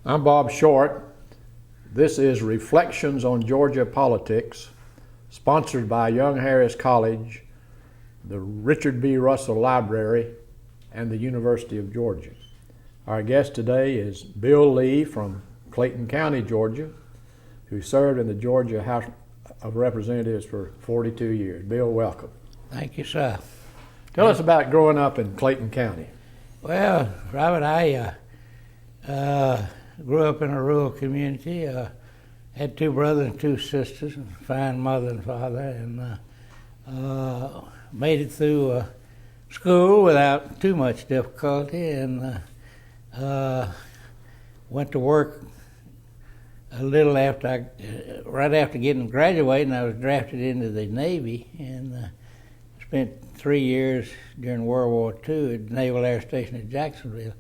I'm Bob Short. This is Reflections on Georgia Politics, sponsored by Young Harris College, the Richard B. Russell Library, and the University of Georgia. Our guest today is Bill Lee from Clayton County, Georgia, who served in the Georgia House of Representatives for 42 years. Bill, welcome. Thank you, sir. Tell us about growing up in Clayton County. Well, Robert, I grew up in a rural community, had two brothers and two sisters, and a fine mother and father, and made it through school without too much difficulty, and went to work a little after right after getting graduated. I was drafted into the Navy, and spent 3 years during World War II at the Naval Air Station at Jacksonville.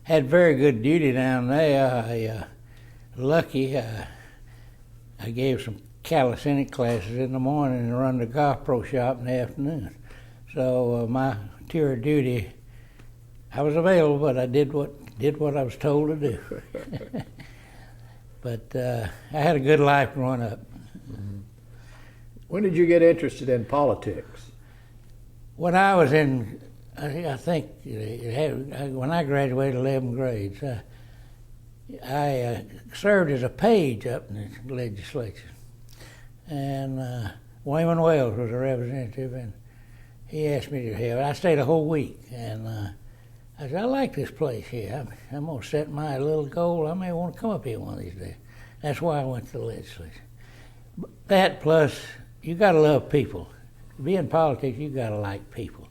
Had very good duty down there. I gave some calisthenic classes in the morning and run the golf pro shop in the afternoon. So my tour of duty, I was available, but I did what I was told to do. But I had a good life growing up. Mm-hmm. When did you get interested in politics? When I was in, I think when I graduated 11th grade, I served as a page up in the legislature, and Wayman Wells was a representative, and he asked me to help. I stayed a whole week, and I said, I like this place here. I'm going to set my little goal. I may want to come up here one of these days. That's why I went to the legislature. That plus, you got to love people. To be in politics, you got to like people.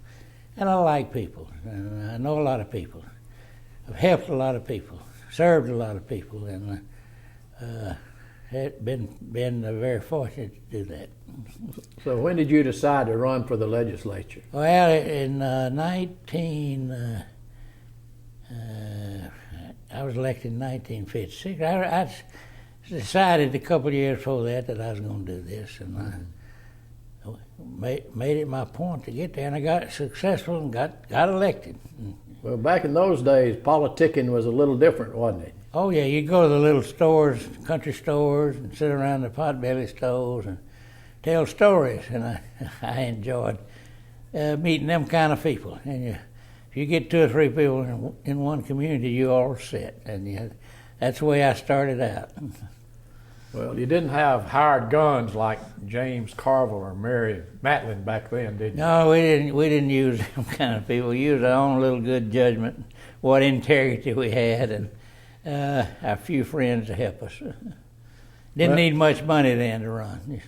And I like people, and I know a lot of people. I've helped a lot of people, served a lot of people, and been very fortunate to do that. So when did you decide to run for the legislature? Well, in I was elected in 1956. I decided a couple of years before that I was going to do this, and I made it my point to get there, and I got successful and got elected. Well, back in those days, politicking was a little different, wasn't it? Oh yeah, you go to the little stores, country stores, and sit around the potbelly stoves and tell stories, and I enjoyed meeting them kind of people. And if you get 2 or 3 people in one community, you all set, and that's the way I started out. Well, you didn't have hired guns like James Carville or Mary Matlin back then, did you? No, we didn't use them kind of people. We used our own little good judgment, what integrity we had, and a few friends to help us. Didn't need much money then to run.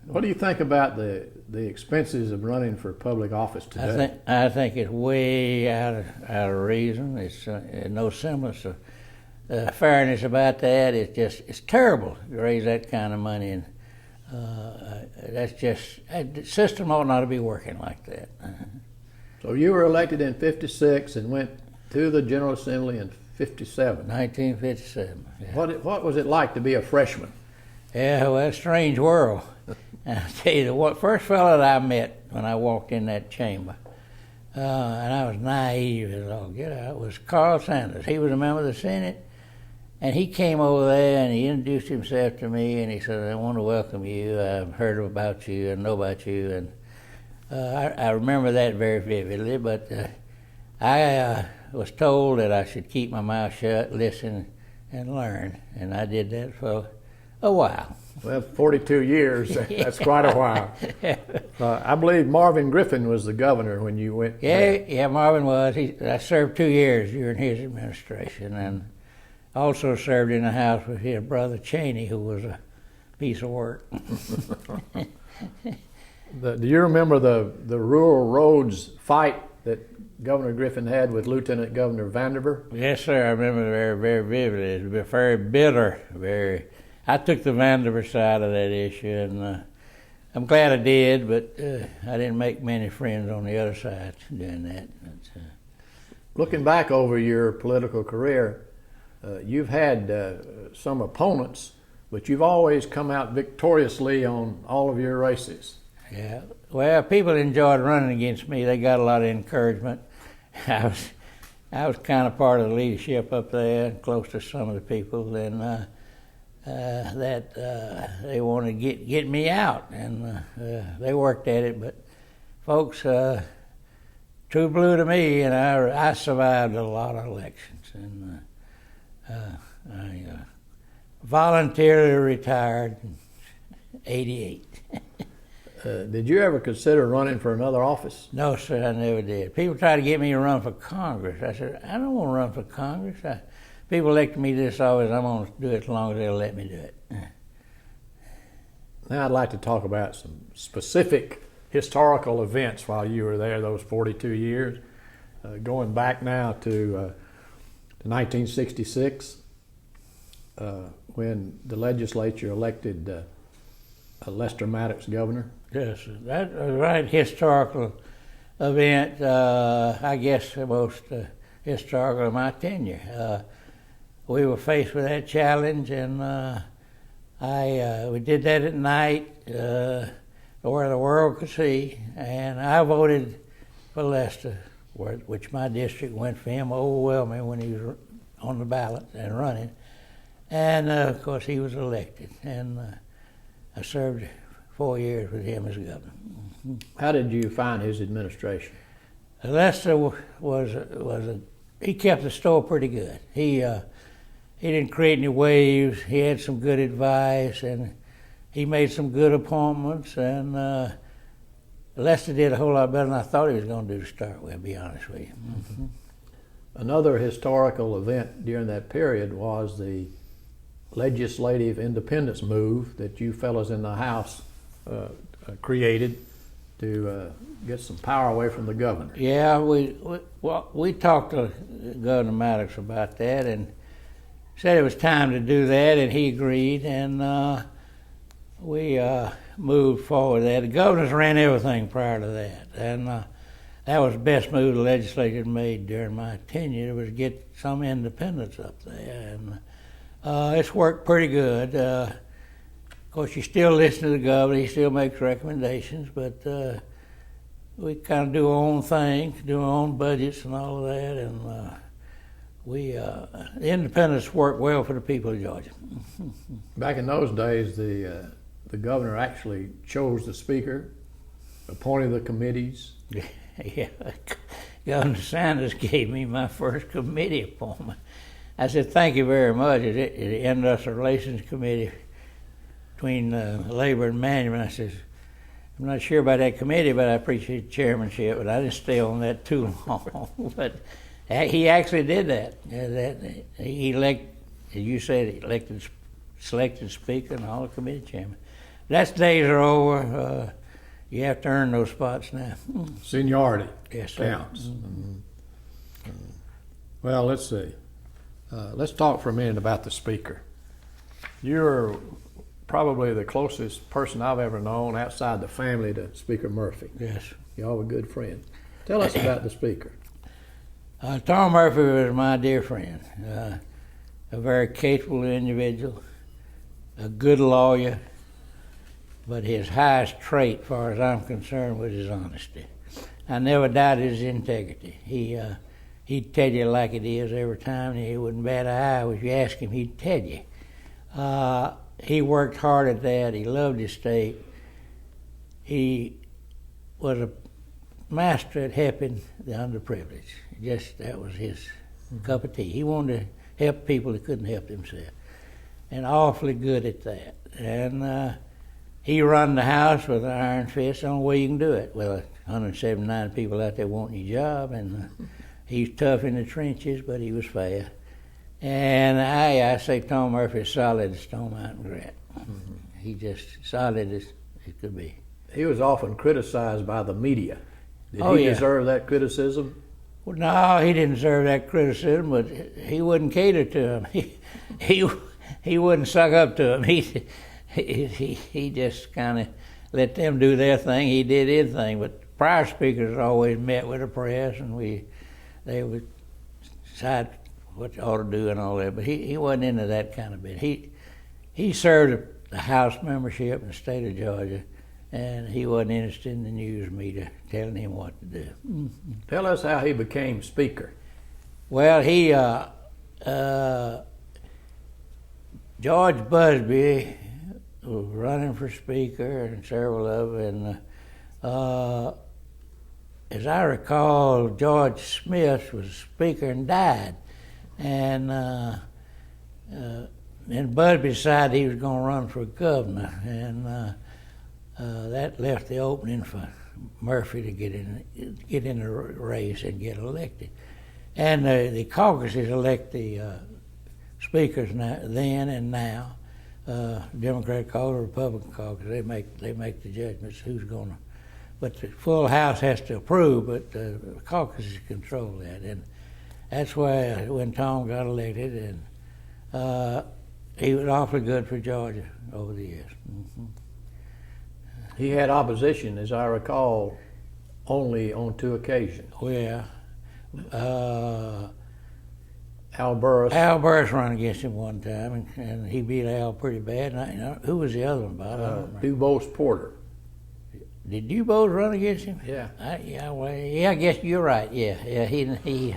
What do you think about the expenses of running for public office today? I think it's way out of reason. It's no semblance of fairness about that. It's terrible to raise that kind of money, and the system ought not to be working like that. So you were elected in '56 and went to the General Assembly in '57. 1957. Yeah. What was it like to be a freshman? Yeah, well, a strange world. And I'll tell you, the first fellow that I met when I walked in that chamber, and I was naive as all get out, was Carl Sanders. He was a member of the Senate. And he came over there and he introduced himself to me, and he said, I want to welcome you. I've heard about you and know about you. And I remember that very vividly, but I was told that I should keep my mouth shut, listen, and learn. And I did that for a while. Well, 42 years, that's quite a while. I believe Marvin Griffin was the governor when you went there. Yeah, Marvin was. I served 2 years during his administration, and also served in the House with his brother Cheney, who was a piece of work. Do you remember the rural roads fight that Governor Griffin had with Lieutenant Governor Vandiver? Yes, sir. I remember very, very vividly. It was very bitter. I took the Vandiver side of that issue, and I'm glad I did, but I didn't make many friends on the other side doing that. Looking back over your political career, you've had some opponents, but you've always come out victoriously on all of your races. Yeah, well, people enjoyed running against me. They got a lot of encouragement. I was kind of part of the leadership up there, close to some of the people, and that they wanted to get me out, and they worked at it. But folks, true blue to me, and I survived a lot of elections, and I voluntarily retired in '88. Did you ever consider running for another office? No, sir, I never did. People tried to get me to run for Congress. I said, I don't want to run for Congress. People elected me to this office. I'm going to do it as long as they'll let me do it. Now I'd like to talk about some specific historical events while you were there, those 42 years. Going back now to 1966, when the legislature elected Lester Maddox governor. Yes, that was a right historical event. I guess the most historical of my tenure. We were faced with that challenge, and we did that at night where the world could see, and I voted for Lester, which my district went for him overwhelmingly when he was on the ballot and running. And of course he was elected, and I served 4 years with him as governor. How did you find his administration? Lester he kept the store pretty good. He didn't create any waves. He had some good advice, and he made some good appointments. And Lester did a whole lot better than I thought he was going to do to start with, to be honest with you. Mm-hmm. Another historical event during that period was the legislative independence move that you fellows in the House created to get some power away from the governor. Yeah, we talked to Governor Maddox about that and said it was time to do that, and he agreed, and we moved forward there. The governors ran everything prior to that, and that was the best move the legislature made during my tenure, was to get some independence up there, and it's worked pretty good. Of course, you still listen to the governor, he still makes recommendations, but we kind of do our own thing, do our own budgets and all of that, and the independence worked well for the people of Georgia. Back in those days, the governor actually chose the speaker, appointed the committees. Yeah, Governor Sanders gave me my first committee appointment. I said, thank you very much. It Industrial Relations Committee between Labor and Management. I said, I'm not sure about that committee, but I appreciate the chairmanship, but I didn't stay on that too long. But he actually did that. He elected, as you said, selected speaker and all the committee chairman. Those days are over. You have to earn those spots now. Seniority yes, sir. Counts. Mm-hmm. Well, let's see. Let's talk for a minute about the speaker. You're probably the closest person I've ever known outside the family to Speaker Murphy. Yes. Y'all were good friends. Tell us about the speaker. Tom Murphy was my dear friend, a very capable individual, a good lawyer, but his highest trait, as far as I'm concerned, was his honesty. I never doubted his integrity. He'd tell you like it is every time, and he wouldn't bat an eye. If you ask him, he'd tell you. He worked hard at that. He loved his state. He was a master at helping the underprivileged. That was his cup of tea. He wanted to help people that couldn't help themselves, and awfully good at that. And he run the House with an iron fist. The only way you can do it. Well, 179 people out there wanting your job, and he's tough in the trenches, but he was fair. And I say Tom Murphy is solid as Stone Mountain Granite. Mm-hmm. He just solid as it could be. He was often criticized by the media. Did he deserve that criticism? Well, no, he didn't deserve that criticism, but he wouldn't cater to him. He wouldn't suck up to him. He just kind of let them do their thing. He did his thing. But prior speakers always met with the press, and they would decide what you ought to do and all that. But he wasn't into that kind of bit. He served the House membership in the state of Georgia, and he wasn't interested in the news media telling him what to do. Tell us how he became speaker. Well, George Busbee was running for speaker, and several of them. And as I recall, George Smith was speaker and died, and then Busbee decided he was going to run for governor, and that left the opening for Murphy to get in the race and get elected. And the caucuses elect the speakers now, then and now. Democratic caucus, Republican caucus, they make the judgments who's going to. But the full House has to approve, but the caucuses control that, and that's why when Tom got elected, and he was awfully good for Georgia over the years. Mm-hmm. He had opposition, as I recall, only on 2 occasions. Well, Al Burris. Al Burris ran against him one time, and he beat Al pretty bad. And who was the other one, Bob? I don't remember. DuBose Porter. Did you both run against him? Yeah. I guess you're right. Yeah. He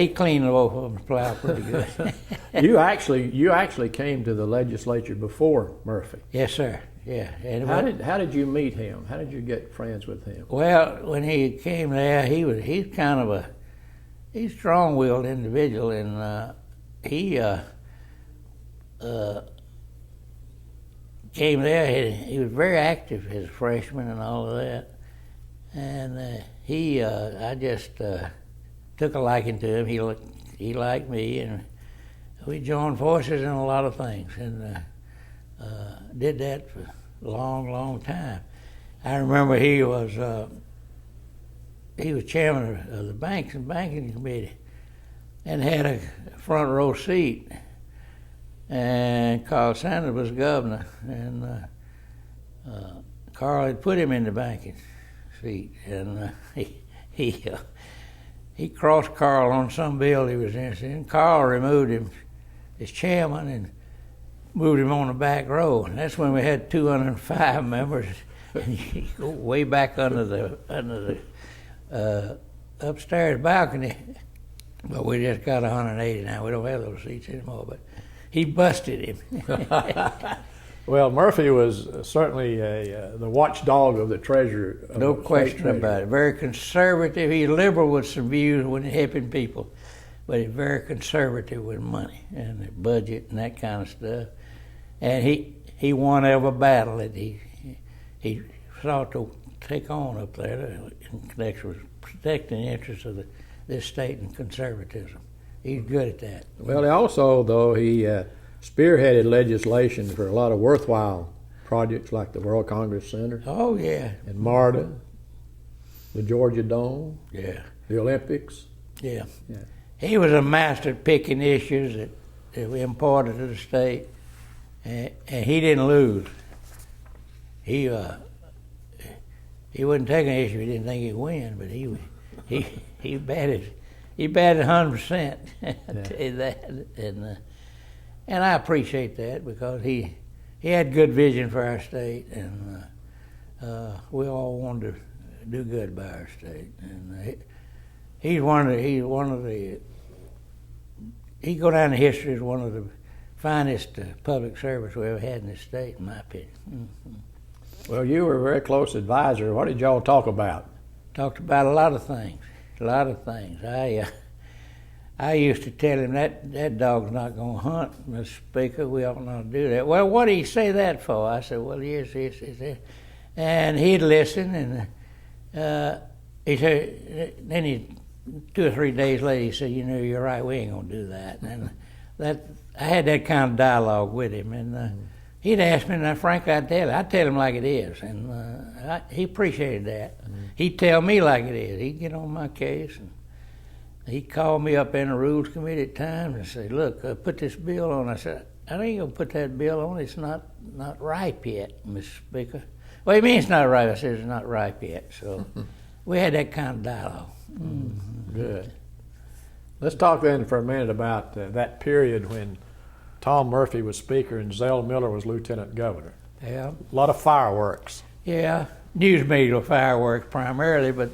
cleaned both of them plow pretty good. You actually came to the legislature before Murphy. Yes, sir. Yeah. And how did you meet him? How did you get friends with him? Well, when he came there, he's kind of he's a strong-willed individual, and he came there. He was very active as a freshman and all of that, and I just took a liking to him. He liked me, and we joined forces in a lot of things, and did that for a long, long time. I remember he was chairman of the Banks and Banking Committee, and had a front row seat. And Carl Sanders was governor, and Carl had put him in the banking seat, and he crossed Carl on some bill he was interested in. Carl removed him as chairman and moved him on the back row, and that's when we had 205 members. And you go way back under the upstairs balcony, but we just got 180 now. We don't have those seats anymore, but he busted him. Well, Murphy was certainly the watchdog of the treasurer. No question about it. Very conservative. He's liberal with some views when helping people, but he's very conservative with money and the budget and that kind of stuff. And he won every battle that he sought to take on up there in connection with protecting the interests of this state and conservatism. He's good at that. Well, he spearheaded legislation for a lot of worthwhile projects like the World Congress Center. Oh, yeah. And MARTA, the Georgia Dome. Yeah. The Olympics. Yeah. He was a master at picking issues that were important to the state, and he didn't lose. He wouldn't take an issue he didn't think he'd win, but he batted 100%. I tell you that, and I appreciate that because he had good vision for our state, and we all wanted to do good by our state. And he go down in history as one of the finest public servants we ever had in this state, in my opinion. Mm-hmm. Well, you were a very close advisor. What did y'all talk about? Talked about a lot of things. I used to tell him that dog's not going to hunt, Mr. Speaker. We ought not to do that. Well, what do you say that for? I said, well, yes. And he'd listen, and he said, then 2 or 3 days later, he said, you're right, we ain't going to do that. And I had that kind of dialogue with him, and he'd ask me, and frankly, I'd tell him like it is, and he appreciated that. He'd tell me like it is. He'd get on my case, and he'd call me up in the Rules Committee at times and say, look, put this bill on. I said, I ain't going to put that bill on. It's not ripe yet, Mr. Speaker. Well, you mean it's not ripe? I said, it's not ripe yet. So we had that kind of dialogue. Mm-hmm. Good. Let's talk then for a minute about that period when Tom Murphy was Speaker and Zell Miller was Lieutenant Governor. Yeah. A lot of fireworks. Yeah. News media fireworks primarily, but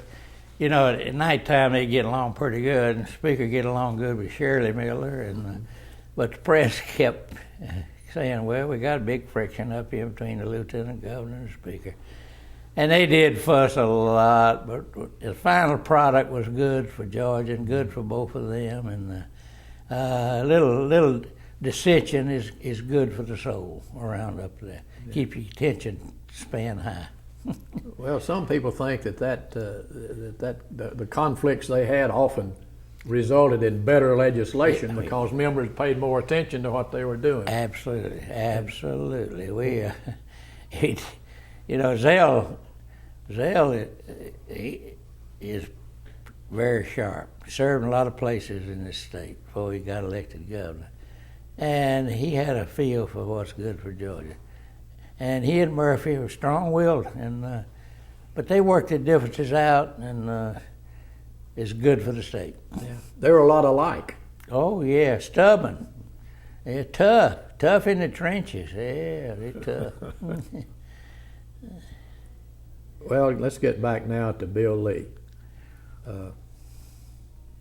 you know, at nighttime they get along pretty good, and the Speaker get along good with Shirley Miller, and but the press kept saying, well, we got a big friction up here between the Lieutenant Governor and the Speaker. And they did fuss a lot, but the final product was good for Georgia and good for both of them, and little dissension is good for the soul around up there. Yeah. Keep your attention span high. Well, some people think that the conflicts they had often resulted in better legislation because members paid more attention to what they were doing. Absolutely. We, you know, Zell is very sharp. Served in a lot of places in this state before he got elected governor, and he had a feel for what's good for Georgia. And he and Murphy were strong-willed, and but they worked their differences out, and it's good for the state. Yeah, they were a lot alike. Oh yeah, stubborn. They're tough in the trenches. Yeah, they're tough. Well, let's get back now to Bill Lee.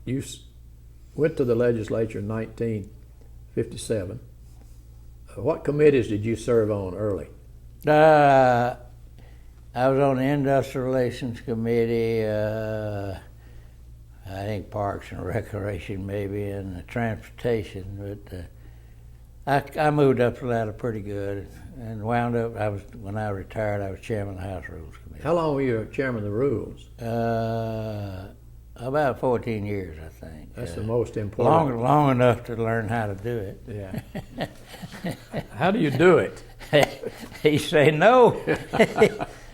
You went to the legislature in 1957. What committees did you serve on early? I was on the Industrial Relations Committee, I think Parks and Recreation maybe, and Transportation. But I moved up the ladder pretty good and wound up, when I retired, I was chairman of the House Rules Committee. How long were you chairman of the Rules? About 14 years, I think. That's the most important. Long enough to learn how to do it. Yeah. How do you do it? He say no.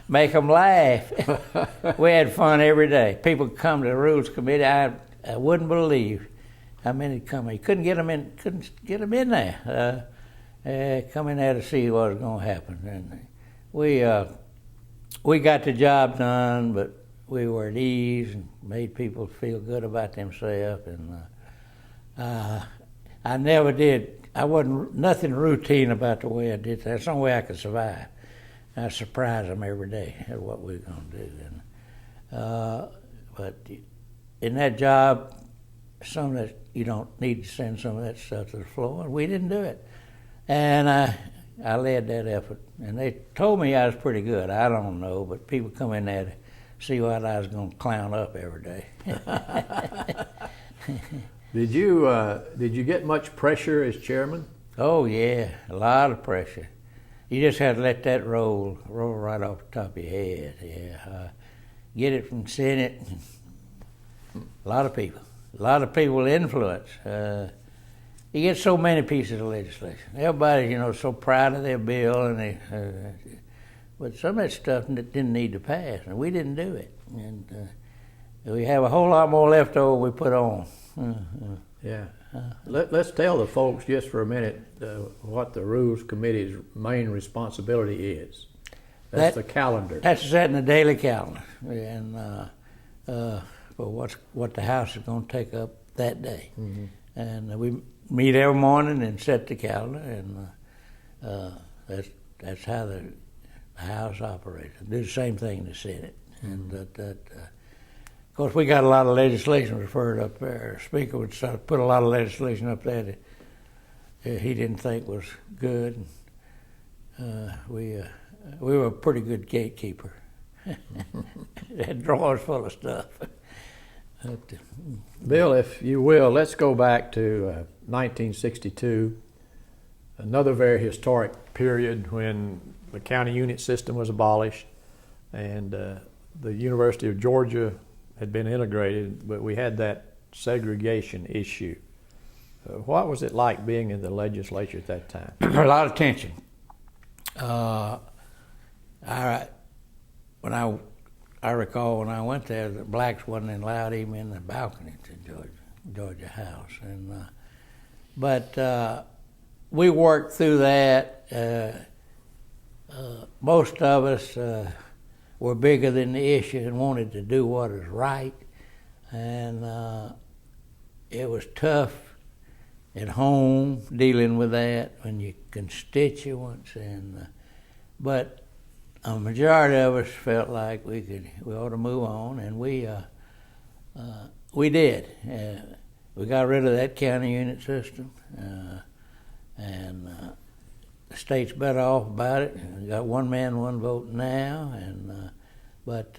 Make them laugh. We had fun every day. People come to the Rules Committee. I wouldn't believe how many come. You couldn't get them in. Couldn't get them in there. Come in there to see what was going to happen. And we got the job done, but we were at ease and made people feel good about themselves. And I never did. I wasn't nothing routine about the way I did that. That's the only way I could survive. I surprise them every day at what we're going to do. And, but in that job, some that you don't need to send some of that stuff to the floor, and we didn't do it. And I led that effort, and they told me I was pretty good. I don't know, but people come in there to see what I was going to clown up every day. Did you get much pressure as chairman? Oh yeah, a lot of pressure. You just had to let that roll right off the top of your head. Yeah, get it from Senate. A lot of people influence. You get so many pieces of legislation. Everybody, so proud of their bill, and but some of that stuff didn't need to pass, and we didn't do it. And we have a whole lot more left over we put on. Yeah. Let's tell the folks just for a minute what the Rules Committee's main responsibility is. That's the calendar. That's setting the daily calendar, and for what the House is going to take up that day. Mm-hmm. And we meet every morning and set the calendar, and that's how the House operates. Do the same thing in the Senate, and of course, we got a lot of legislation referred up there. The Speaker would put a lot of legislation up there that he didn't think was good. We were a pretty good gatekeeper. Had drawers full of stuff. Bill, if you will, let's go back to 1962, another very historic period when the county unit system was abolished and the University of Georgia had been integrated, but we had that segregation issue. What was it like being in the legislature at that time? A lot of tension. I recall when I went there, the blacks wasn't allowed even in the balcony to Georgia House, and but we worked through that. Most of us were bigger than the issue and wanted to do what is right, and it was tough at home dealing with that when your constituents, and but a majority of us felt like we ought to move on, and we We did. We got rid of that county unit system, and the state's better off about it. We got one man, one vote now, but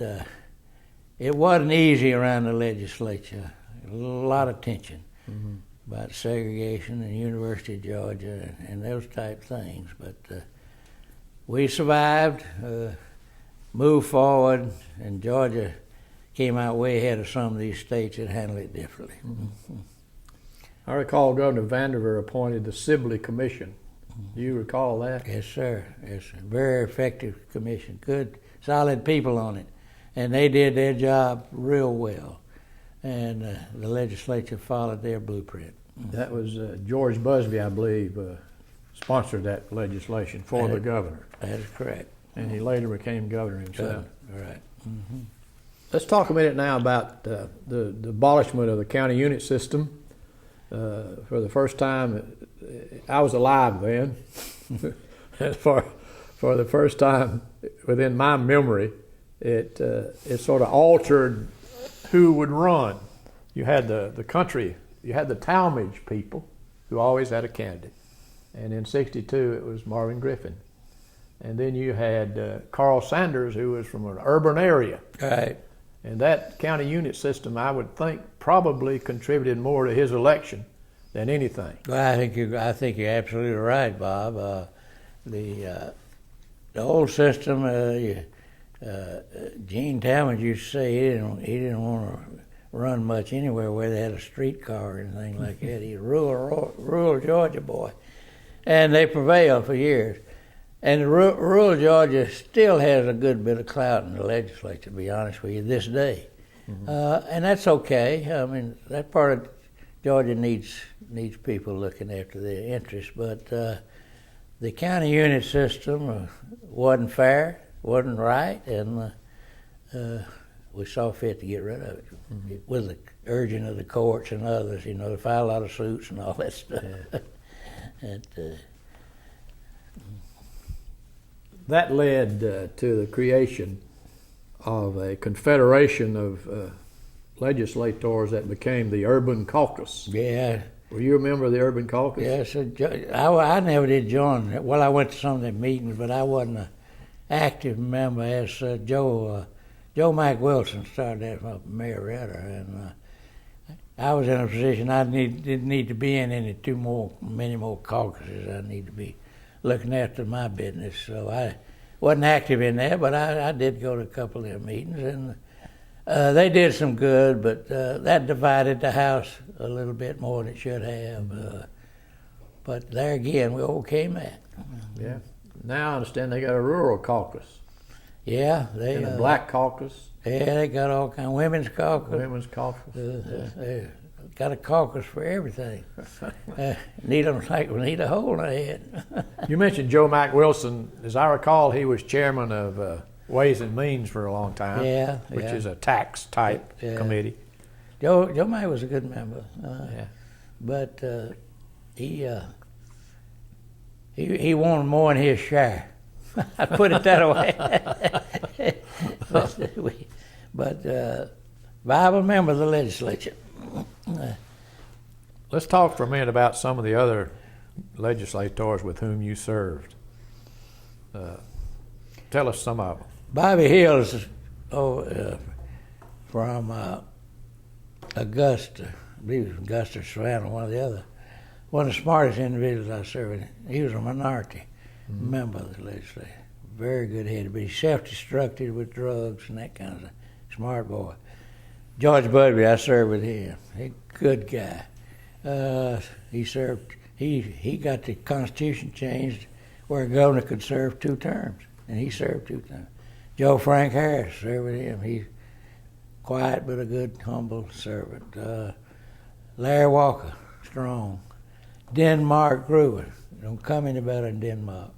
it wasn't easy around the legislature. A lot of tension about segregation in the University of Georgia and those type things. But we survived, moved forward, and Georgia came out way ahead of some of these states that handled it differently. I recall Governor Vanderveer appointed the Sibley Commission. Do you recall that? Yes, sir. It's a very effective commission. Good, solid people on it. And they did their job real well. And the legislature followed their blueprint. That was George Busbee, I believe, sponsored that legislation for the governor. That is correct. And he later became governor himself. Right. Let's talk a minute now about the abolishment of the county unit system. For the first time, I was alive then. for the first time within my memory, it sort of altered who would run. You had the country, you had the Talmadge people who always had a candidate. And in '62, it was Marvin Griffin. And then you had Carl Sanders, who was from an urban area. Right. And that county unit system, I would think, probably contributed more to his election than anything. Well, I think you're absolutely right, Bob. The old system, Gene Talmadge used to say he didn't want to run much anywhere where they had a streetcar or anything like that. He's a rural Georgia boy, and they prevailed for years. And rural Georgia still has a good bit of clout in the legislature, to be honest with you, this day. And that's okay. I mean, that part of Georgia needs people looking after their interests. But the county unit system wasn't fair, wasn't right, and we saw fit to get rid of it with the urging of the courts and others, to file a lot of suits and all that stuff. Yeah. That led to the creation of a confederation of legislators that became the Urban Caucus. Yeah. Were you a member of the Urban Caucus? Yes. I never did join. Well, I went to some of the meetings, but I wasn't an active member. As Joe Mike Wilson started that from Mayor Ritter, and I was in a position I didn't need to be in many more caucuses. I need to be looking after my business, so I wasn't active in there, but I did go to a couple of their meetings, and they did some good, but that divided the House a little bit more than it should have. But there again, we overcame that. Yeah. Now I understand they got a rural caucus. Yeah, and a black caucus. Yeah, they got all kinds. Women's caucus. Women's caucus. They got a caucus for everything. Need a hole in the head. You mentioned Joe Mack Wilson. As I recall, he was chairman of Ways and Means for a long time. Which is a tax type committee. Joe Mack was a good member. But he wanted more in his share. I put it that way. but viable member of the legislature. Let's talk for a minute about some of the other legislators with whom you served. Tell us some of them. Bobby Hill is from Augusta. I believe it was Augusta or Savannah, one of the smartest individuals I served with. He was a minority member of the legislature. Very good headed, but he's self-destructed with drugs and that kind of stuff. Smart boy. George Busbee, I served with him. He good guy. He served. He got the Constitution changed where a governor could serve 2 terms, and he served 2 terms. Joe Frank Harris served with him. He's quiet but a good, humble servant. Larry Walker, strong. Denmark Gruber. Don't come any better than Denmark.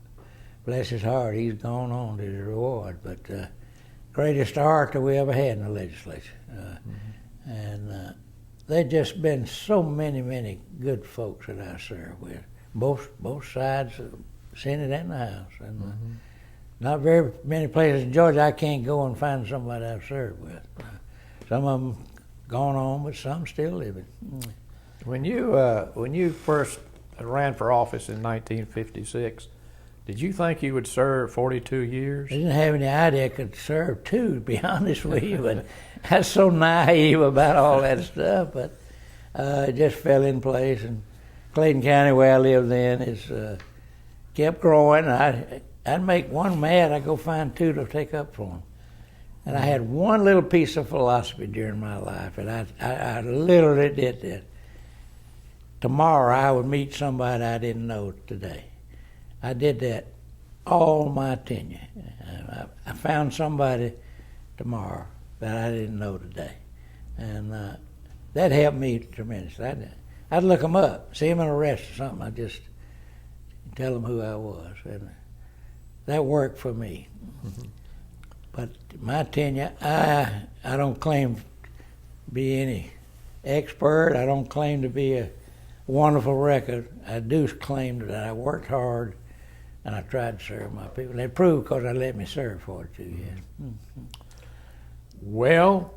Bless his heart, he's gone on to his reward. But greatest orator we ever had in the legislature. And there's just been so many good folks that I served with, both sides of the Senate and the House. And not very many places in Georgia I can't go and find somebody I've served with. Some of them gone on, but some still living. When you first ran for office in 1956, did you think you would serve 42 years? I didn't have any idea I could serve two, to be honest with you, but I was so naive about all that stuff, but it just fell in place. And Clayton County, where I lived then, is kept growing. I'd make one mad, I'd go find two to take up for him. And I had one little piece of philosophy during my life, and I literally did that. Tomorrow I would meet somebody I didn't know today. I did that all my tenure. I found somebody tomorrow that I didn't know today. And that helped me tremendously. I'd look them up, see them in a rest or something. I'd just tell them who I was. And that worked for me. Mm-hmm. But my tenure, I don't claim to be any expert. I don't claim to be a wonderful record. I do claim that I worked hard and I tried to serve my people. And it proved because I let me serve 42 years. Mm-hmm. Well,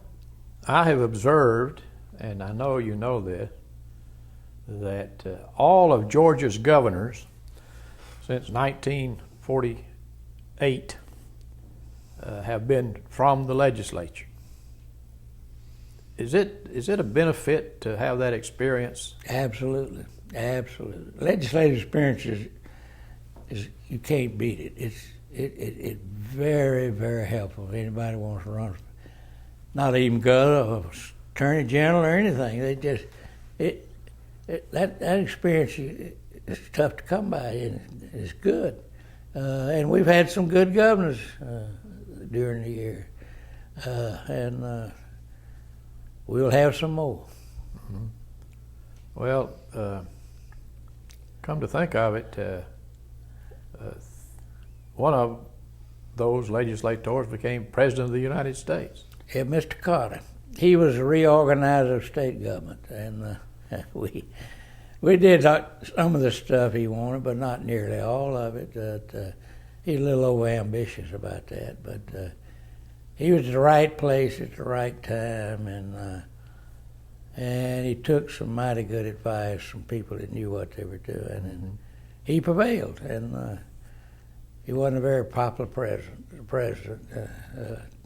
I have observed, and I know you know this, that all of Georgia's governors since 1948 have been from the legislature. Is it a benefit to have that experience? Absolutely, absolutely. Legislative experience is you can't beat it. It's very, very helpful if anybody wants to run. Not even go to attorney general or anything. They just that experience is tough to come by, and it's good. And we've had some good governors during the year, and we'll have some more. Mm-hmm. Well, come to think of it, one of those legislators became President of the United States. Yeah, Mr. Carter. He was a reorganizer of state government, and we did some of the stuff he wanted, but not nearly all of it. He's a little over-ambitious about that, but he was at the right place at the right time, and he took some mighty good advice from people that knew what they were doing, and he prevailed. And he wasn't a very popular president.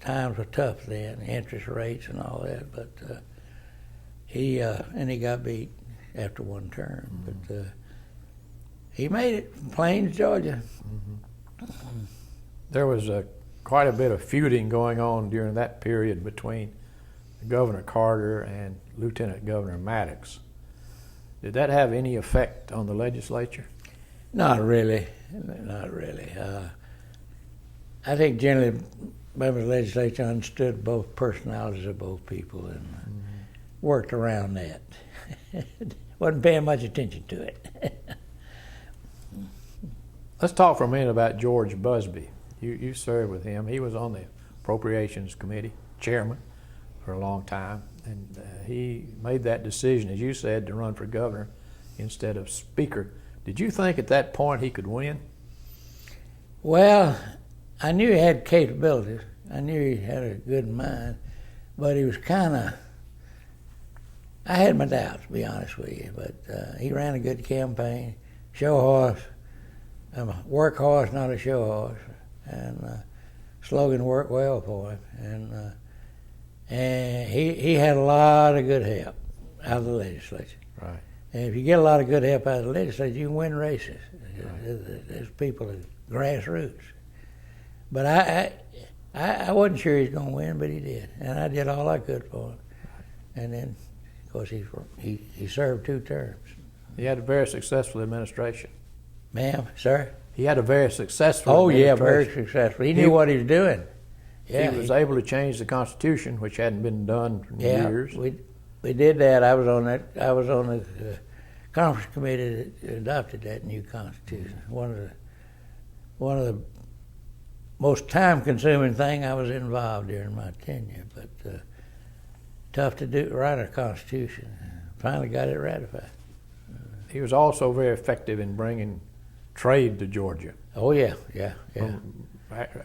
Times were tough then, interest rates and all that, but he got beat after one term. Mm-hmm. But he made it from Plains, Georgia. Mm-hmm. There was quite a bit of feuding going on during that period between Governor Carter and Lieutenant Governor Maddox. Did that have any effect on the legislature? Not really. Not really. I think generally members of the legislature understood both personalities of both people and worked around that. Wasn't paying much attention to it. Let's talk for a minute about George Busbee. You served with him. He was on the Appropriations Committee, chairman, for a long time, and he made that decision, as you said, to run for governor instead of speaker. Did you think at that point he could win? Well, I knew he had capabilities. I knew he had a good mind, but he was kind of, I had my doubts, to be honest with you, but he ran a good campaign, show horse. I'm a work horse, not a show horse, and slogan worked well for him, and he had a lot of good help out of the legislature. Right. And if you get a lot of good help out of the legislature, you can win races. Right. There's people at grassroots. But I wasn't sure he was going to win, but he did, and I did all I could for him. And then, of course, he served 2 terms. He had a very successful administration. Ma'am, sir? He had a very successful administration. Yeah, very successful. He knew what he was doing. Yeah, he was able to change the Constitution, which hadn't been done in years. We did that. I was on the conference committee that adopted that new Constitution. One of the most time-consuming thing I was involved during my tenure, but tough to write a Constitution. Finally got it ratified. He was also very effective in bringing trade to Georgia. Oh yeah.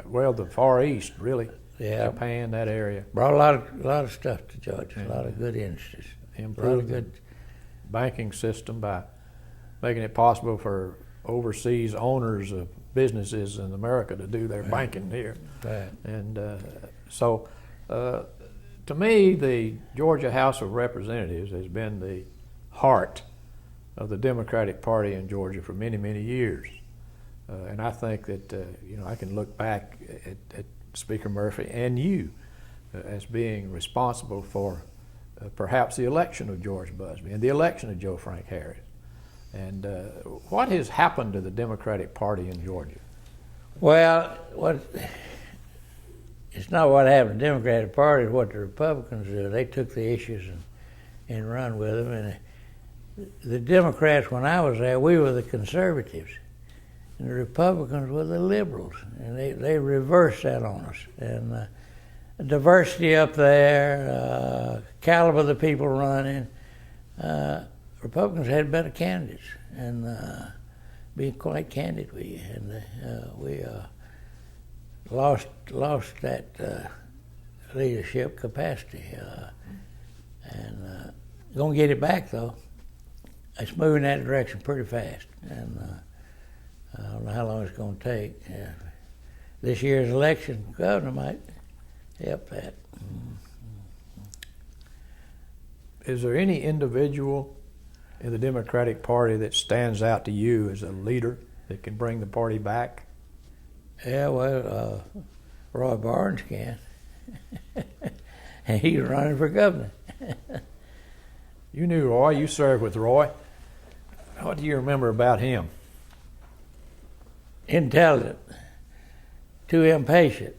Well, the Far East, really. Yeah. Japan, that area. Brought a lot of stuff to Georgia, a lot of good industries. Improved the banking system by making it possible for overseas owners of businesses in America to do their banking here. Right. And so, to me, the Georgia House of Representatives has been the heart of the Democratic Party in Georgia for many, many years. And I think that, I can look back at Speaker Murphy and you as being responsible for perhaps the election of George Busbee and the election of Joe Frank Harris. And what has happened to the Democratic Party in Georgia? Well, it's not what happened to the Democratic Party, it's what the Republicans do. They took the issues and run with them. And the Democrats, when I was there, we were the conservatives. And the Republicans were the liberals. And they reversed that on us. And diversity up there, caliber of the people running, Republicans had better candidates. And being quite candid with you. And we lost that leadership capacity. And gonna get it back, though. It's moving that direction pretty fast. And I don't know how long it's going to take. This year's election, governor might help that. Is there any individual in the Democratic Party that stands out to you as a leader that can bring the party back? Yeah, well, Roy Barnes can. And he's running for governor. You knew Roy, you served with Roy. What do you remember about him? Intelligent, too impatient,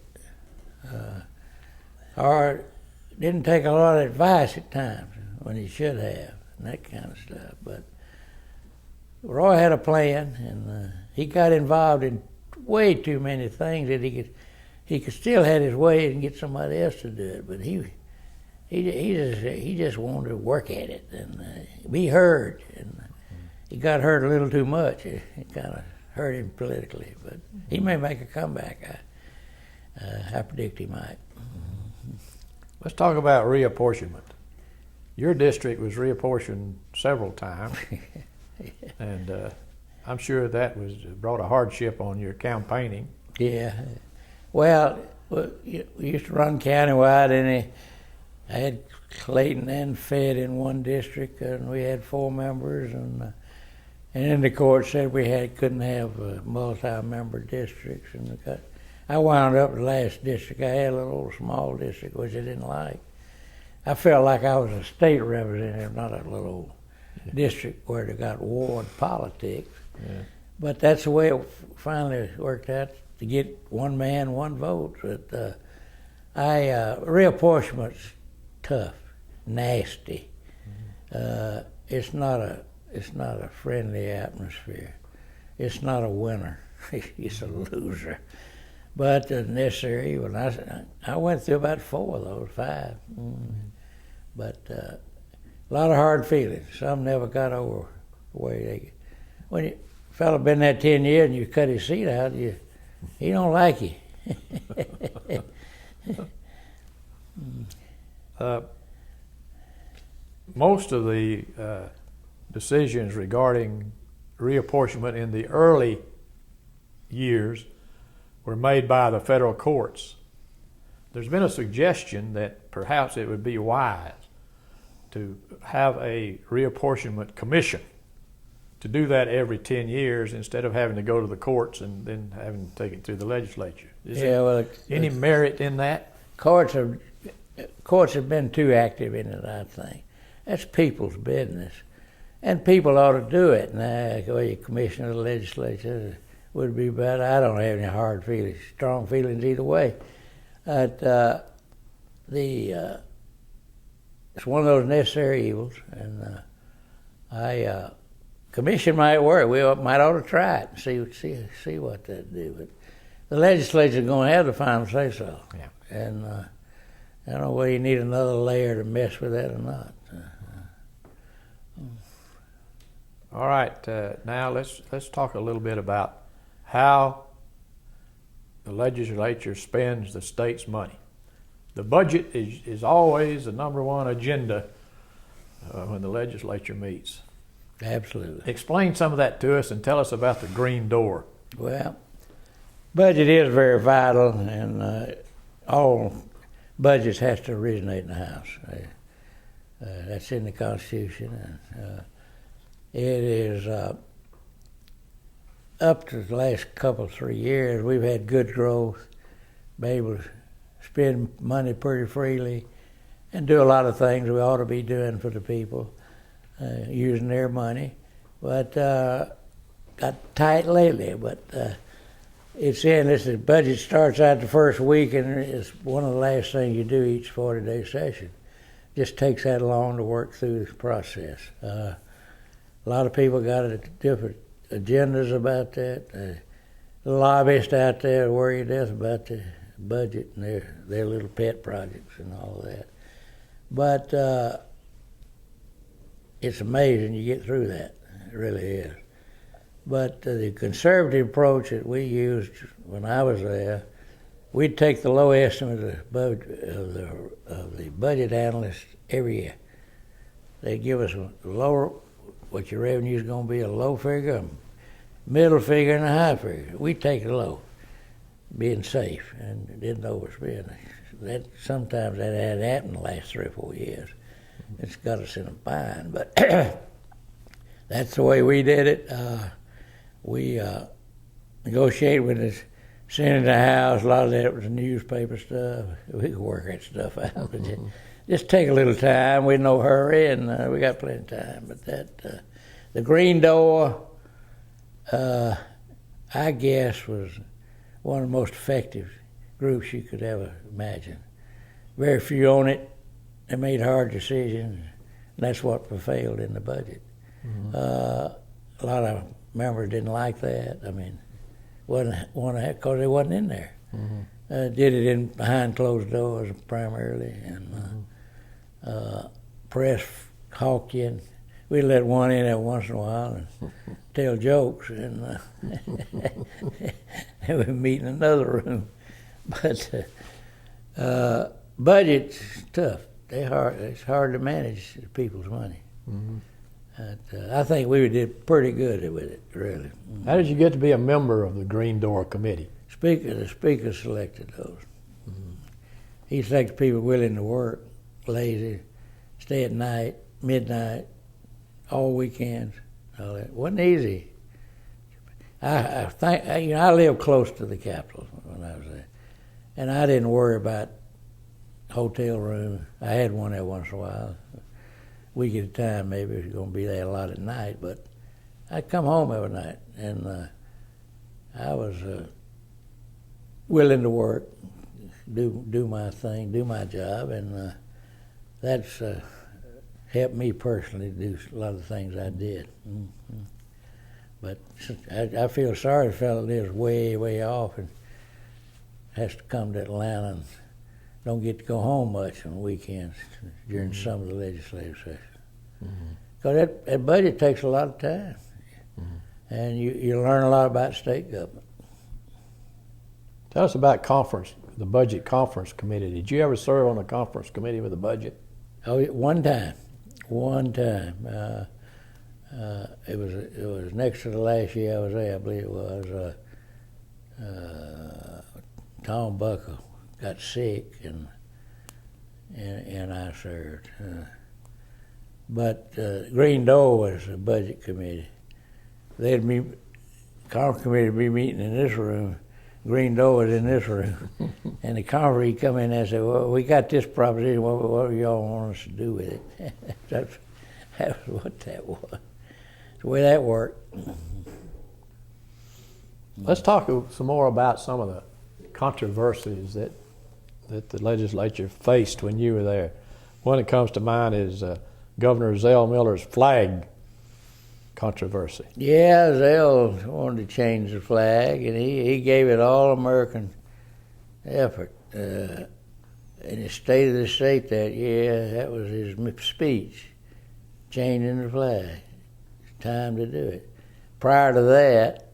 or didn't take a lot of advice at times when he should have, and that kind of stuff. But Roy had a plan, and he got involved in way too many things that he could still have his way and get somebody else to do it. But he just wanted to work at it and be heard, and he got heard a little too much. It kind of hurt him politically, but he may make a comeback. I predict he might. Let's talk about reapportionment. Your district was reapportioned several times, and I'm sure that brought a hardship on your campaigning. Yeah. Well, we used to run countywide, and I had Clayton and Fed in one district, and we had 4 members, and then the court said we couldn't have multi-member districts, and I wound up the last district. I had a little old small district, which I didn't like. I felt like I was a state representative, not a little district where they got ward politics. Yeah. But that's the way it finally worked out, to get one man, one vote. But reapportionment's tough, nasty. It's not a friendly atmosphere. It's not a winner. It's a loser. But necessary. When I went through about 4 of those, 5. But a lot of hard feelings. Some never got over the way when a fella been there 10 years and you cut his seat out, he don't like you. Most of the decisions regarding reapportionment in the early years were made by the federal courts. There's been a suggestion that perhaps it would be wise to have a reapportionment commission to do that every 10 years instead of having to go to the courts and then having to take it through the legislature. Is there any merit in that? Courts have been too active in it, I think. That's people's business. And people ought to do it. Now, the commissioner of the legislature would be better. I don't have any hard feelings, strong feelings either way. But it's one of those necessary evils, and commission might work. We might ought to try it and see what that do. But the legislature is going to have the final say so. Yeah. And I don't know whether you need another layer to mess with that or not. All right, now let's talk a little bit about how the legislature spends the state's money. the budget is always the number one agenda when the legislature meets. Absolutely. Explain some of that to us and tell us about the green door. Well, budget is very vital, and all budgets has to originate in the House. That's in the Constitution. And, it is up to the last 3 years, we've had good growth, been able to spend money pretty freely, and do a lot of things we ought to be doing for the people, using their money. But got tight lately. But it's in this. The budget starts out the first week, and it's one of the last things you do each 40-day session. Just takes that long to work through the process. A lot of people got different agendas about that. The lobbyists out there worry to death about the budget and their little pet projects and all that. But it's amazing you get through that. It really is. But the conservative approach that we used when I was there, we'd take the low estimate of the budget analysts every year. They'd give us a lower, what your revenue is going to be, a low figure, a middle figure, and a high figure. We'd take it low, being safe, and didn't overspend. Sometimes that had happened the last 3 or 4 years. It's got us in a bind, but that's the way we did it. We negotiated with the Senate and the House. A lot of that was newspaper stuff. We could work that stuff out. But just take a little time. We're in no hurry, and we got plenty of time. But the green door, I guess, was one of the most effective groups you could ever imagine. Very few on it. They made hard decisions. And that's what failed in the budget. Mm-hmm. A lot of members didn't like that. I mean, wasn't want to because they wasn't in there. Mm-hmm. Did it behind closed doors primarily, and press Hawkian. We let one in every once in a while and tell jokes, and we meet in another room. But budget's tough. It's hard to manage people's money. Mm-hmm. I think we did pretty good with it, really. How did you get to be a member of the Green Door Committee? The speaker selected those. Mm-hmm. He selected people willing to work, lazy, stay at night, midnight, all weekends, all that. It wasn't easy. I think I lived close to the Capitol when I was there, and I didn't worry about hotel room. I had one there once in a while. Week at a time, maybe if you're going to be there a lot at night, but I'd come home every night, and I was willing to work, do my thing, do my job, and that's helped me personally do a lot of the things I did. Mm-hmm. But I feel sorry for a fellow that lives way, way off and has to come to Atlanta and don't get to go home much on weekends during mm-hmm. some of the legislative sessions. Because mm-hmm. that budget takes a lot of time. Mm-hmm. And you learn a lot about state government. Tell us about the Budget Conference Committee. Did you ever serve on a conference committee with the budget? Oh, one time. It was next to the last year I was there, I believe it was. Tom Buckle got sick, and I served. But Green Door was a budget committee. Conference committee would be meeting in this room. Green Door was in this room. And the conference he'd come in and say, well, we got this proposition, what do y'all want us to do with it? That was what that was. The way that worked. Let's talk some more about some of the controversies that the legislature faced when you were there. One that comes to mind is Governor Zell Miller's flag controversy. Yeah, Zell wanted to change the flag, and he gave it all American effort. In his State of the State that year, that was his speech, changing the flag. It's time to do it. Prior to that,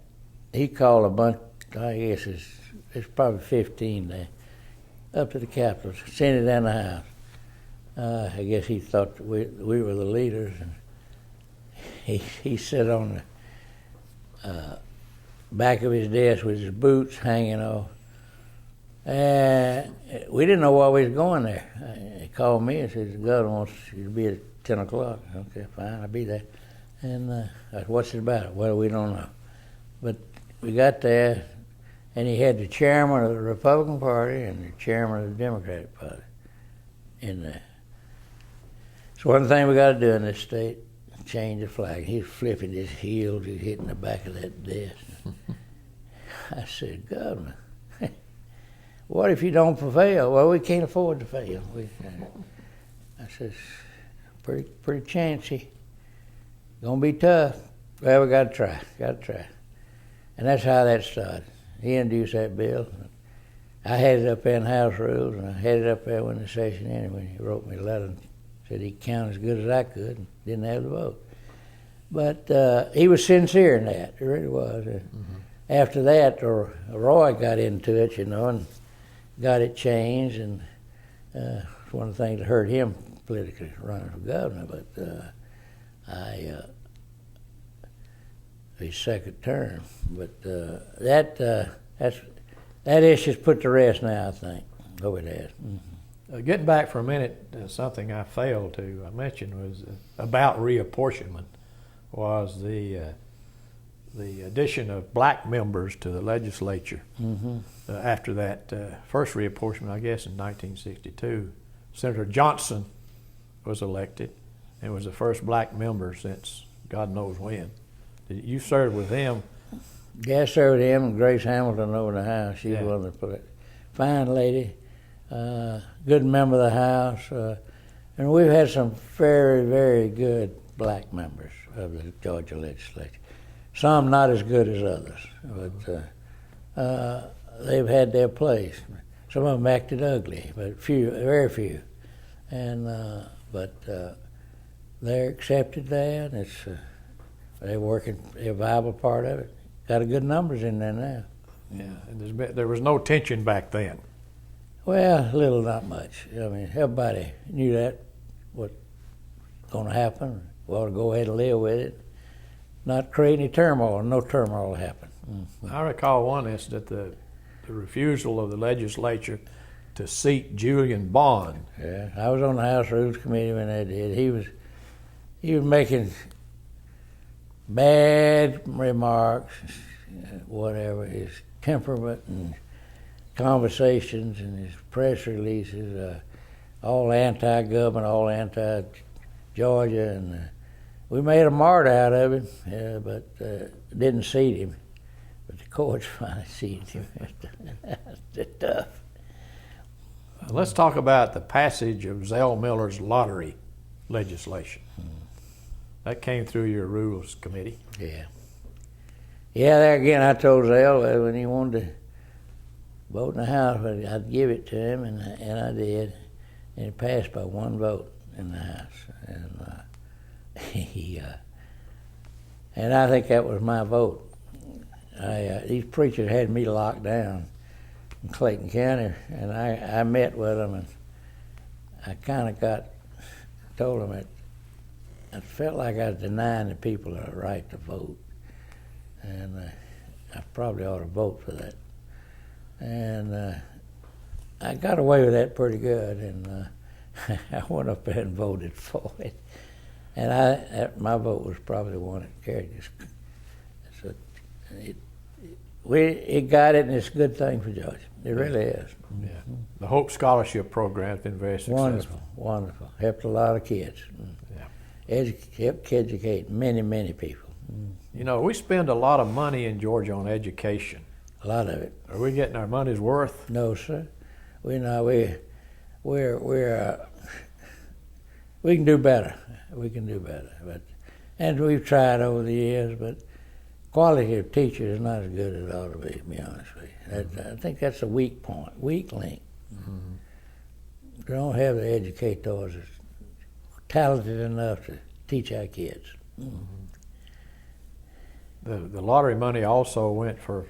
he called a bunch, I guess it's probably 15 there, up to the Capitol, sent it down the House. I guess he thought that we were the leaders, and he sat on the back of his desk with his boots hanging off. And we didn't know why we was going there. He called me and said, the governor wants you to be at 10 o'clock. Okay, fine, I'll be there. And I said, what's it about? Well, we don't know. But we got there, and he had the chairman of the Republican Party and the chairman of the Democratic Party in there. So one thing we got to do in this state, change the flag. He's flipping his heels, he's hitting the back of that desk. I said, Governor, what if you don't prevail? Well, we can't afford to fail. I said, pretty chancy. Gonna be tough. Well, we gotta try. And that's how that started. He introduced that bill. I had it up there in House Rules, and I had it up there when the session ended, when he wrote me a letter and said he'd count as good as I could and didn't have the vote. But he was sincere in that. It really was. After that, Roy got into it, and got it changed, and it's one of the things that hurt him politically, running for governor. But his second term. But that issue's put to rest now, I think. Oh, it has. Getting back for a minute, something I failed to mention was about reapportionment was the addition of black members to the legislature. After that first reapportionment, I guess in 1962, Senator Johnson was elected and was the first black member since God knows when. You served with him. Yeah, I served with him and Grace Hamilton over the House. She was one of the fine lady, good member of the House, and we've had some very, very good black members of the Georgia legislature. Some not as good as others, but they've had their place. Some of them acted ugly, but very few. And but they're accepted there, and it's they're working. They're a viable part of it. Got a good numbers in there now. Yeah, and there was no tension back then. Well, little, not much. I mean, everybody knew that what's going to happen. We ought to go ahead and live with it. Not create any turmoil. No turmoil happened. I recall one incident, the refusal of the legislature to seat Julian Bond. Yeah, I was on the House Rules Committee when they did. He was making bad remarks, whatever, his temperament and conversations and his press releases, all anti-government, all anti-Georgia, and we made a martyr out of him, but didn't seat him. But the courts finally seated him. It's tough. Let's talk about the passage of Zell Miller's lottery legislation. That came through your Rules Committee. Yeah. Yeah, there again, I told Zell when he wanted to vote in the House, I'd give it to him, and I did. And it passed by one vote in the House. And and I think that was my vote. These preachers had me locked down in Clayton County, and I met with them, and I kind of told them that I felt like I was denying the people the right to vote, and I probably ought to vote for that. And I got away with that pretty good, and I went up there and voted for it. And my vote was probably the one that carried this. So it got it, and it's a good thing for Georgia. It really is. Yeah. The Hope Scholarship Program has been very successful. Wonderful. Helped a lot of kids. Yeah. Helped educate many, many people. You know, we spend a lot of money in Georgia on education. A lot of it. Are we getting our money's worth? No, sir. We can do better. We can do better. And we've tried over the years, but quality of teachers is not as good as it ought to be honest with you. I think that's a weak point, weak link. We don't have the educators that's talented enough to teach our kids. The lottery money also went for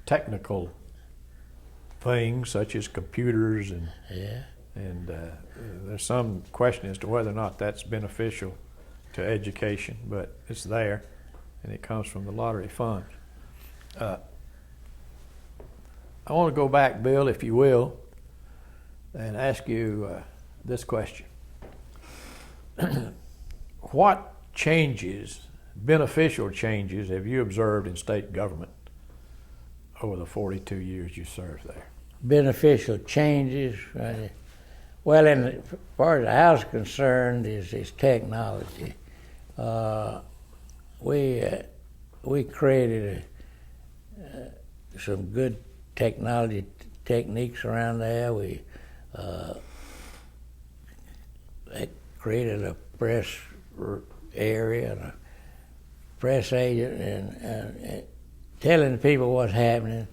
technical things such as computers and Yeah. there's some question as to whether or not that's beneficial to education, but it's there, and it comes from the lottery funds. I want to go back, Bill, if you will, and ask you this question. What changes, beneficial changes, have you observed in state government over the 42 years you served there? Beneficial changes, right? Well, as far as the House is concerned, is technology. We created some good technology techniques around there. We created a press area and a press agent and telling people what's happening.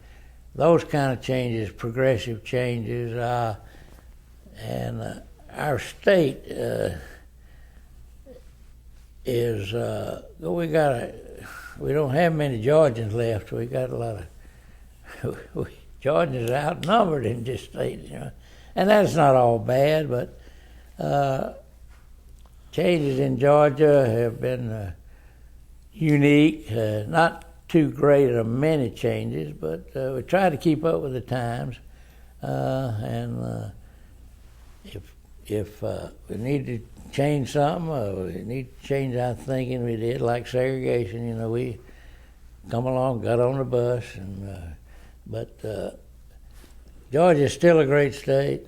Those kind of changes, progressive changes, and our state is we don't have many Georgians left. We got a lot of Georgians are outnumbered in this state, you know, and that's not all bad. But changes in Georgia have been unique, not too great of many changes, but we try to keep up with the times, and if we need to change something, we need to change our thinking. We did, like segregation. You know, we come along, got on the bus, and but Georgia is still a great state.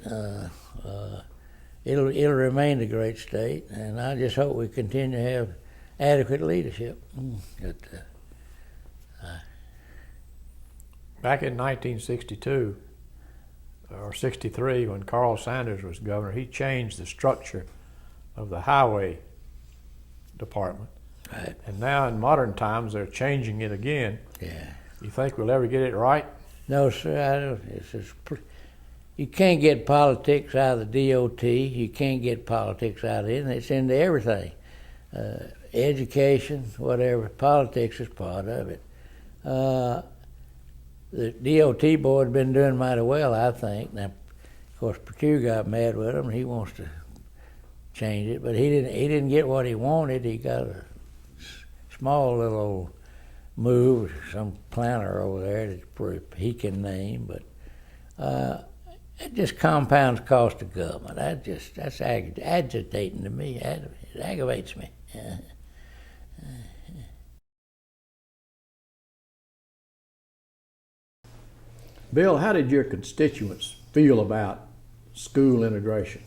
It'll remain a great state, and I just hope we continue to have adequate leadership. Back in 1962 or 63, when Carl Sanders was governor, he changed the structure of the highway department. Right. And now in modern times, they're changing it again. Yeah. You think we'll ever get it right? No, sir. I don't. It's just, you can't get politics out of the DOT. You can't get politics out of it. And it's into everything. Education, whatever. Politics is part of it. The DOT board has been doing mighty well, I think. Now, of course, Perdue got mad with him. He wants to change it, but he didn't get what he wanted. He got a small little move, some planner over there that he can name, but it just compounds cost of government. That's agitating to me. It aggravates me. Bill, how did your constituents feel about school integration?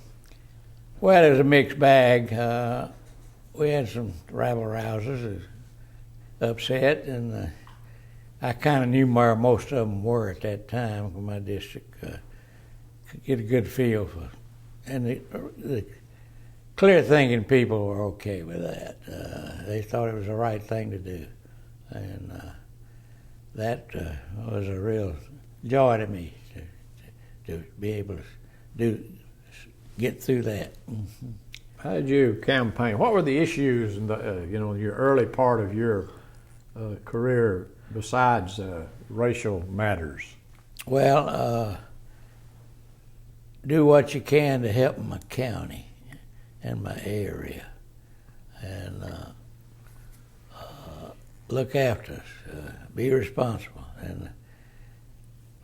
Well, it was a mixed bag. We had some rabble-rousers upset, and I kind of knew where most of them were at that time for my district. Could get a good feel for, and the clear-thinking people were okay with that. They thought it was the right thing to do, and that was a real joy to me to be able to get through that. Mm-hmm. How did you campaign? What were the issues in the your early part of your career besides racial matters? Well, do what you can to help my county and my area, and look after us. Be responsible. And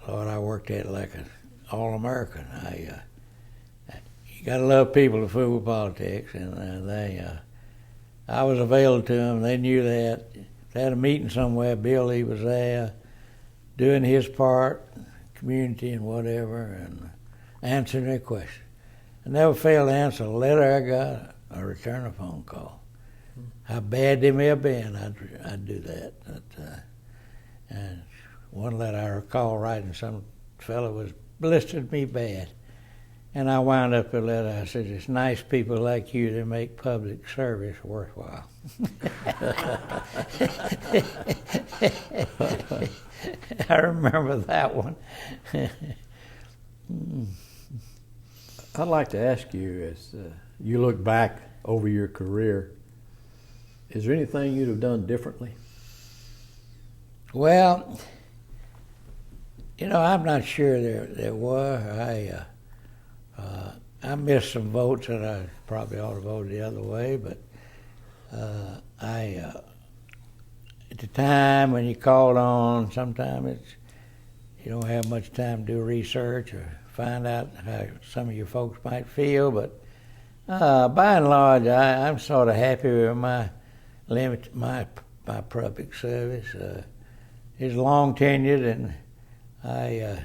Lord, I worked at it like an all-American. You gotta love people to fool with politics, and I was available to them. They knew that. They had a meeting somewhere. Bill Lee was there, doing his part, community and whatever, and answering their questions. I never failed to answer a letter I got or return a phone call. How bad they may have been, I'd do that. But, and one letter I recall writing, some fellow was blistered me bad. And I wound up the letter, I said, it's nice people like you that make public service worthwhile. I remember that one. I'd like to ask you, as you look back over your career, is there anything you'd have done differently? Well, You know, I'm not sure there were. I missed some votes that I probably ought to vote the other way, but at the time when you called on, sometimes you don't have much time to do research or find out how some of your folks might feel, but by and large, I'm sort of happy with my public service. It's long tenured, and I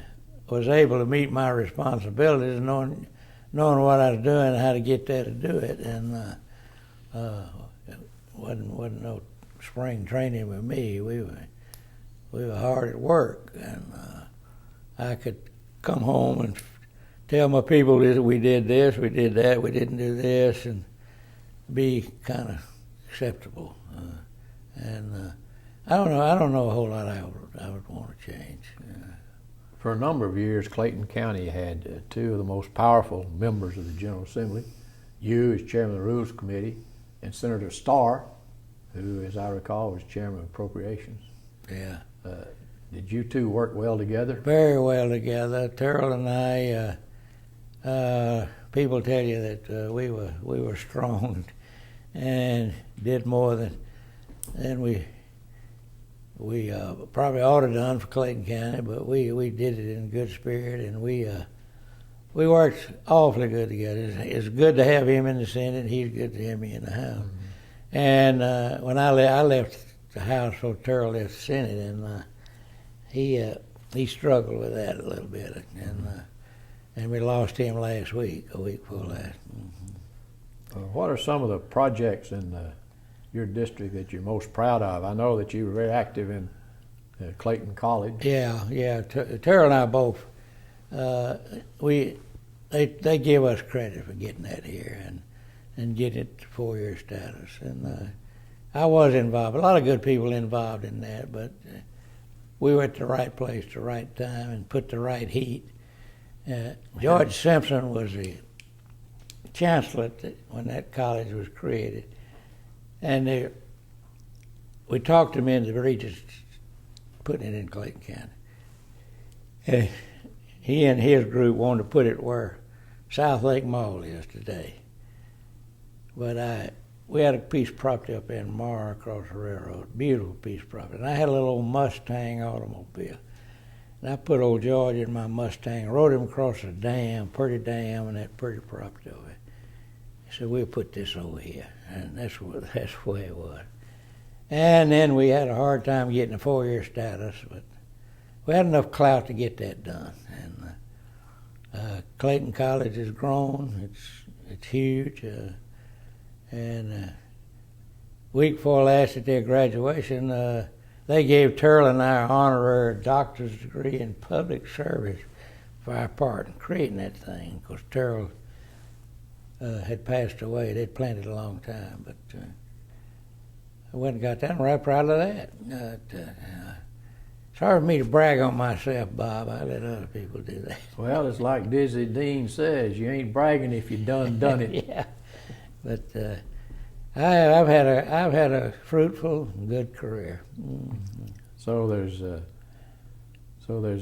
was able to meet my responsibilities, knowing what I was doing and how to get there to do it, and wasn't no spring training with me. We were hard at work, and I could come home and tell my people that we did this, we did that, we didn't do this, and be kind of acceptable. I don't know a whole lot I would want to change. For a number of years, Clayton County had two of the most powerful members of the General Assembly. You as chairman of the Rules Committee, and Senator Starr, who, as I recall, was chairman of Appropriations. Yeah. Did you two work well together? Very well together. Terrell and I, people tell you that we were strong and did more than we probably ought to have done for Clayton County, but we did it in good spirit, and we worked awfully good together. It's good to have him in the Senate. He's good to have me in the House. Mm-hmm. And when I left the House, so Terrell left the Senate, and he struggled with that a little bit, and we lost him last week, a week before last. Mm-hmm. What are some of the projects in your district that you're most proud of? I know that you were very active in Clayton College. Yeah. Terrell and I both. They give us credit for getting that here and getting it to 4-year status. And I was involved. A lot of good people involved in that, but we were at the right place, the right time, and put the right heat. George Simpson was the chancellor when that college was created. And we talked him into the Regents putting it in Clayton County. He and his group wanted to put it where South Lake Mall is today. But we had a piece of property up in Mar across the railroad, beautiful piece of property. And I had a little old Mustang automobile. And I put old George in my Mustang, rode him across the dam, pretty dam, and that pretty property over there. He said, we'll put this over here. And that's the way it was. And then we had a hard time getting a 4-year status, but we had enough clout to get that done. And Clayton College has grown. It's huge. And week before last at their graduation, they gave Terrell and I our honorary doctor's degree in public service for our part in creating that thing. Because Terrell had passed away. They'd planned it a long time, but I went and got that. I'm right proud of that. It's hard for me to brag on myself, Bob. I let other people do that. Well, it's like Dizzy Dean says, you ain't bragging if you done it. Yeah, but I've had a fruitful, good career. Mm-hmm. So there's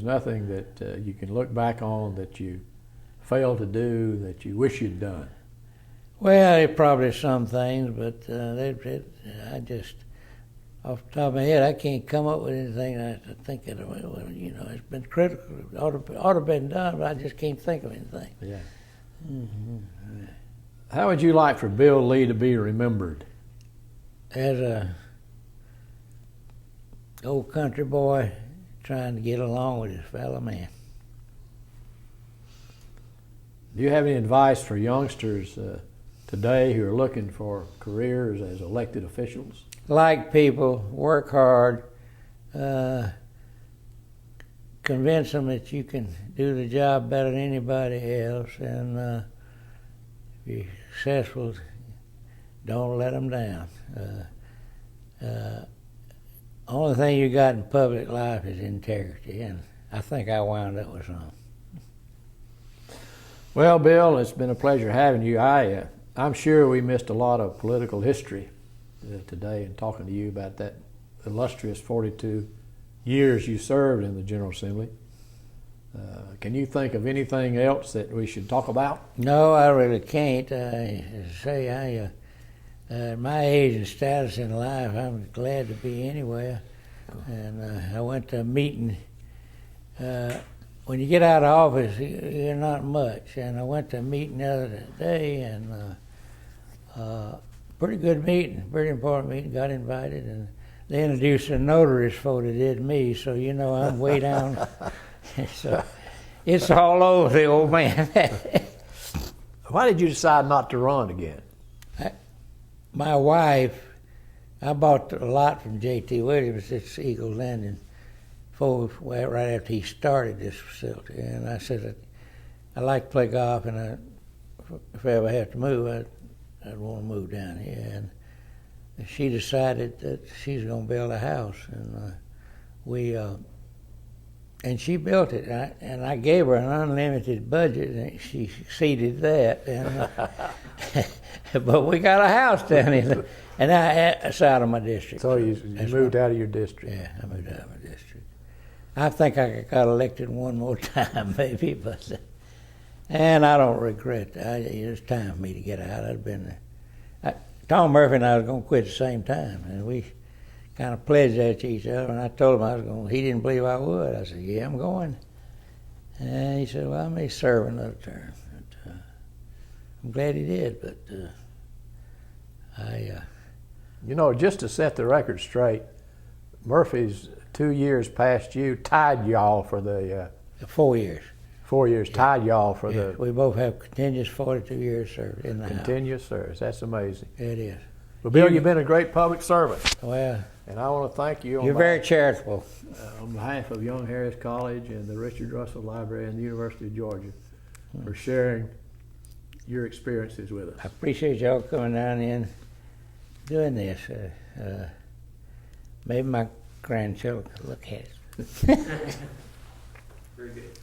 nothing that you can look back on that you failed to do that you wish you'd done. Well, there probably some things, but I just, off the top of my head, I can't come up with anything I think that, it's been critical. It ought to have been done, but I just can't think of anything. Yeah. Mm-hmm. How would you like for Bill Lee to be remembered? As a old country boy trying to get along with his fellow man. Do you have any advice for youngsters today who are looking for careers as elected officials? Like people, work hard, convince them that you can do the job better than anybody else, and if you're successful, don't let them down. Only thing you got in public life is integrity, and I think I wound up with some. Well, Bill, it's been a pleasure having you. I'm sure we missed a lot of political history today in talking to you about that illustrious 42 years you served in the General Assembly. Can you think of anything else that we should talk about? No, I really can't. At my age and status in life, I'm glad to be anywhere. And I went to a meeting. When you get out of office, you're not much. And I went to a meeting the other day, and pretty good meeting, pretty important meeting. Got invited, and they introduced the notaries before they did me. So you know I'm way down. So it's all over the old man. Why did you decide not to run again? My wife, I bought a lot from J.T. Williams, it's Eagle Landing, right after he started this facility. And I said, I like to play golf, and if I ever have to move, I'd want to move down here. And she decided that she's going to build a house, and and she built it, and I gave her an unlimited budget, and she exceeded that. And but we got a house down here, and it's out of my district. So you moved out of your district? Yeah, I moved out of my district. I think I got elected one more time, maybe, and I don't regret that. It's time for me to get out. I'd been there. Tom Murphy and I was going to quit at the same time, and we kind of pledged that to each other, and I told him I was going. He didn't believe I would. I said, "Yeah, I'm going." And he said, "Well, I may serve another term." But, I'm glad he did, but You know, just to set the record straight, Murphy's 2 years past you tied y'all for the 4 years. 4 years, tied y'all for the We both have continuous 42 years service in the continuous service. That's amazing. It is. Well, Bill, you've been a great public servant. Well, And I want to thank you. you're very charitable. On behalf of Young Harris College and the Richard Russell Library and the University of Georgia for sharing your experiences with us. I appreciate y'all coming down and doing this. Maybe my grandchildren could look at it. Very good.